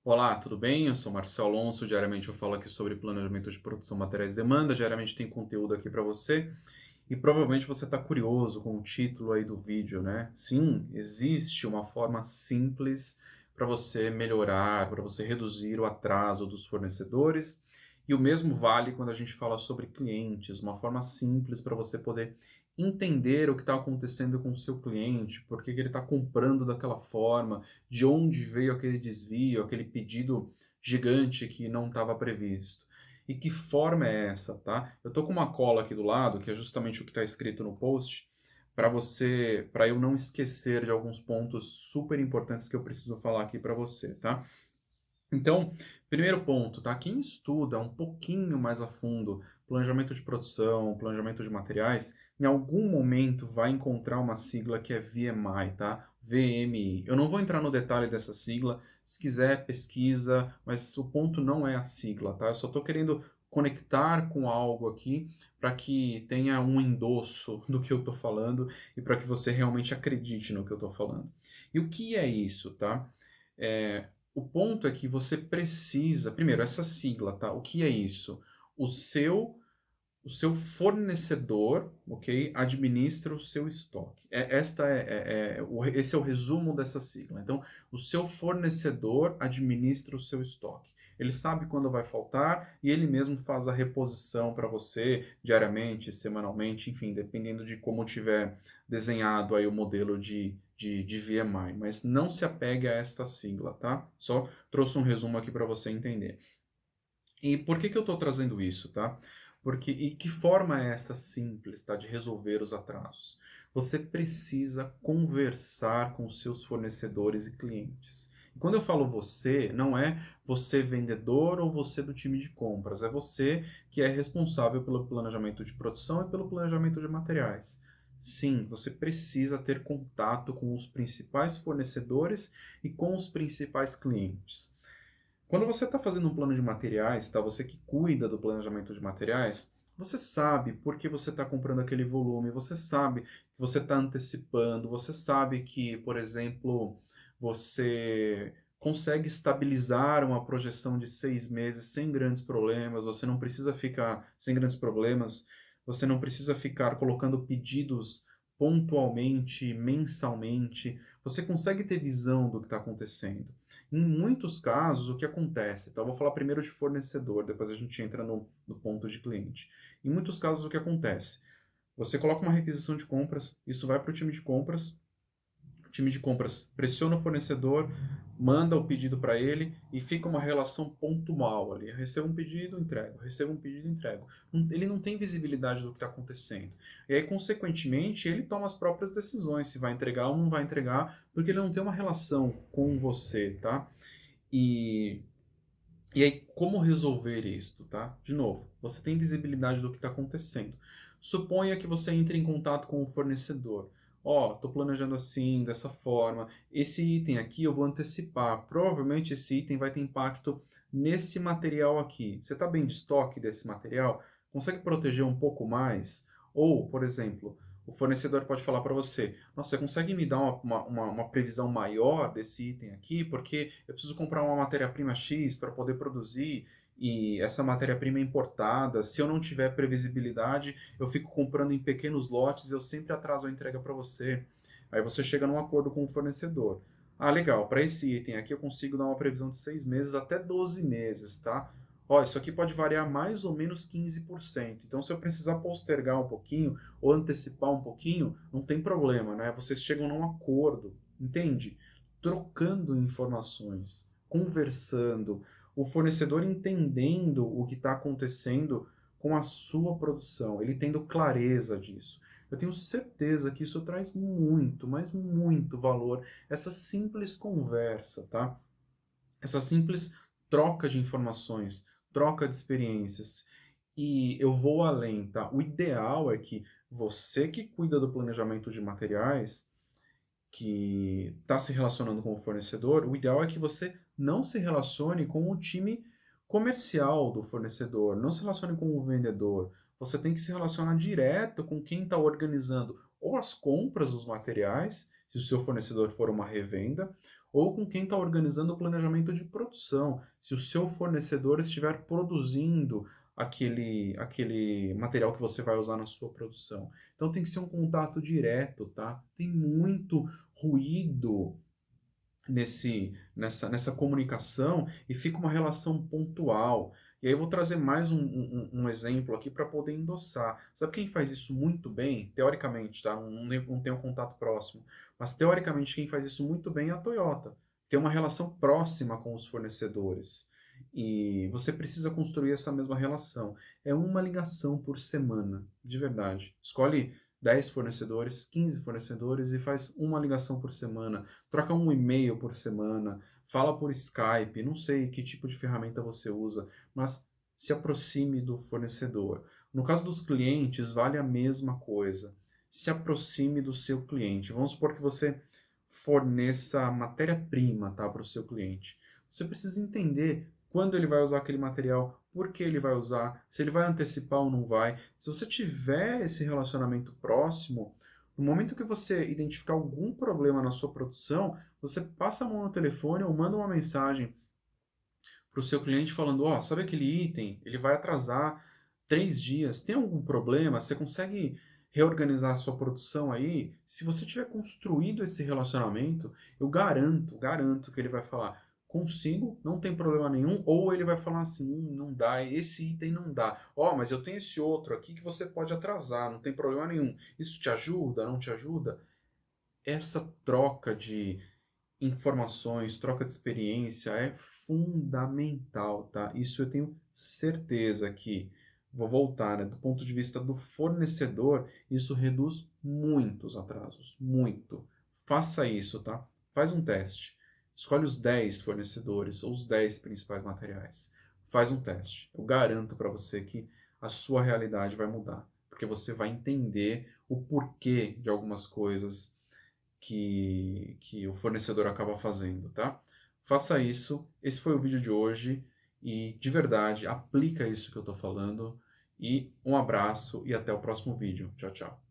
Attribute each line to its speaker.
Speaker 1: Olá, tudo bem? Eu sou Marcelo Alonso. Diariamente eu falo aqui sobre planejamento de produção, materiais e demanda. Diariamente tem conteúdo aqui para você e provavelmente você está curioso com o título aí do vídeo, né? Sim, existe uma forma simples para você melhorar, para você reduzir o atraso dos fornecedores. E o mesmo vale quando a gente fala sobre clientes, uma forma simples para você poder entender o que está acontecendo com o seu cliente, por que que ele está comprando daquela forma, de onde veio aquele desvio, aquele pedido gigante que não estava previsto. E que forma é essa, tá? Eu tô com uma cola aqui do lado, que é justamente o que está escrito no post, para eu não esquecer de alguns pontos super importantes que eu preciso falar aqui para você, tá? Então, primeiro ponto, tá? Quem estuda um pouquinho mais a fundo planejamento de produção, planejamento de materiais, em algum momento vai encontrar uma sigla que é VMI, tá? VMI. Eu não vou entrar no detalhe dessa sigla, se quiser pesquisa, mas o ponto não é a sigla, tá? Eu só estou querendo conectar com algo aqui para que tenha um endosso do que eu estou falando e para que você realmente acredite no que eu estou falando. E o que é isso, tá? O ponto é que você precisa, primeiro, essa sigla, tá? O que é isso? O seu, o seu fornecedor, ok, administra o seu estoque. Esse é o resumo dessa sigla. Então, o seu fornecedor administra o seu estoque. Ele sabe quando vai faltar e ele mesmo faz a reposição para você diariamente, semanalmente, enfim, dependendo de como tiver desenhado aí o modelo de VMI. Mas não se apegue a esta sigla, tá? Só trouxe um resumo aqui para você entender. E por que que eu estou trazendo isso, tá? Porque e que forma é essa simples, tá, de resolver os atrasos? Você precisa conversar com os seus fornecedores e clientes. E quando eu falo você, não é você vendedor ou você do time de compras, é você que é responsável pelo planejamento de produção e pelo planejamento de materiais. Sim, você precisa ter contato com os principais fornecedores e com os principais clientes. Quando você está fazendo um plano de materiais, tá? Você que cuida do planejamento de materiais, você sabe por que você está comprando aquele volume, você sabe que você está antecipando, você sabe que, por exemplo, você consegue estabilizar uma projeção de 6 meses sem grandes problemas, você não precisa ficar sem grandes problemas, você não precisa ficar colocando pedidos pontualmente, mensalmente, você consegue ter visão do que está acontecendo. Em muitos casos, o que acontece? Então, eu vou falar primeiro de fornecedor, depois a gente entra no ponto de cliente. Em muitos casos, o que acontece? Você coloca uma requisição de compras, isso vai para o time de compras pressiona o fornecedor, manda o pedido para ele e fica uma relação pontual ali. Eu recebo um pedido, entrego. Recebo um pedido, entrego. Ele não tem visibilidade do que está acontecendo. E aí, consequentemente, ele toma as próprias decisões se vai entregar ou não vai entregar, porque ele não tem uma relação com você, tá? E, e aí, como resolver isto, tá? De novo, você tem visibilidade do que está acontecendo. Suponha que você entre em contato com o fornecedor. Ó, estou planejando assim, dessa forma. Esse item aqui eu vou antecipar. Provavelmente esse item vai ter impacto nesse material aqui. Você está bem de estoque desse material? Consegue proteger um pouco mais? Ou, por exemplo, o fornecedor pode falar para você: Nossa, você consegue me dar uma previsão maior desse item aqui? Porque eu preciso comprar uma matéria-prima X para poder produzir e essa matéria-prima é importada. Se eu não tiver previsibilidade, eu fico comprando em pequenos lotes e eu sempre atraso a entrega para você. Aí você chega num acordo com o fornecedor. Ah, legal, para esse item aqui eu consigo dar uma previsão de 6 meses até 12 meses, tá? Ó, isso aqui pode variar mais ou menos 15%. Então, se eu precisar postergar um pouquinho ou antecipar um pouquinho, não tem problema, né? Vocês chegam num acordo, entende? Trocando informações, conversando, o fornecedor entendendo o que está acontecendo com a sua produção, ele tendo clareza disso. Eu tenho certeza que isso traz muito, mas muito valor, essa simples conversa, tá? Essa simples troca de informações, troca de experiências. E eu vou além, tá? O ideal é que você que cuida do planejamento de materiais, que está se relacionando com o fornecedor, o ideal é que você não se relacione com o time comercial do fornecedor, não se relacione com o vendedor. Você tem que se relacionar direto com quem está organizando ou as compras dos materiais, se o seu fornecedor for uma revenda, ou com quem está organizando o planejamento de produção. Se o seu fornecedor estiver produzindo aquele material que você vai usar na sua produção. Então tem que ser um contato direto, tá? Tem muito ruído nessa comunicação e fica uma relação pontual. E aí eu vou trazer mais um exemplo aqui para poder endossar. Sabe quem faz isso muito bem, teoricamente, tá? Não tenho contato próximo, mas teoricamente quem faz isso muito bem é a Toyota. Tem uma relação próxima com os fornecedores. E você precisa construir essa mesma relação. É uma ligação por semana, de verdade. Escolhe 10 fornecedores, 15 fornecedores e faz uma ligação por semana, troca um e-mail por semana, fala por Skype, não sei que tipo de ferramenta você usa, mas se aproxime do fornecedor. No caso dos clientes, vale a mesma coisa. Se aproxime do seu cliente. Vamos supor que você forneça matéria-prima, tá, para o seu cliente. Você precisa entender quando ele vai usar aquele material, por que ele vai usar, se ele vai antecipar ou não vai. Se você tiver esse relacionamento próximo, no momento que você identificar algum problema na sua produção, você passa a mão no telefone ou manda uma mensagem para o seu cliente falando, ó, sabe aquele item? Ele vai atrasar 3 dias. Tem algum problema? Você consegue reorganizar a sua produção aí? Se você tiver construído esse relacionamento, eu garanto que ele vai falar, consigo, não tem problema nenhum, ou ele vai falar assim, não dá, esse item não dá. Ó, mas eu tenho esse outro aqui que você pode atrasar, não tem problema nenhum. Isso te ajuda, não te ajuda? Essa troca de informações, troca de experiência é fundamental, tá? Isso eu tenho certeza que, vou voltar, né, do ponto de vista do fornecedor, isso reduz muitos atrasos, muito. Faça isso, tá? Faz um teste. Escolhe os 10 fornecedores ou os 10 principais materiais. Faz um teste. Eu garanto para você que a sua realidade vai mudar, porque você vai entender o porquê de algumas coisas que o fornecedor acaba fazendo, tá? Faça isso. Esse foi o vídeo de hoje e, de verdade, aplica isso que eu estou falando. E um abraço e até o próximo vídeo. Tchau, tchau.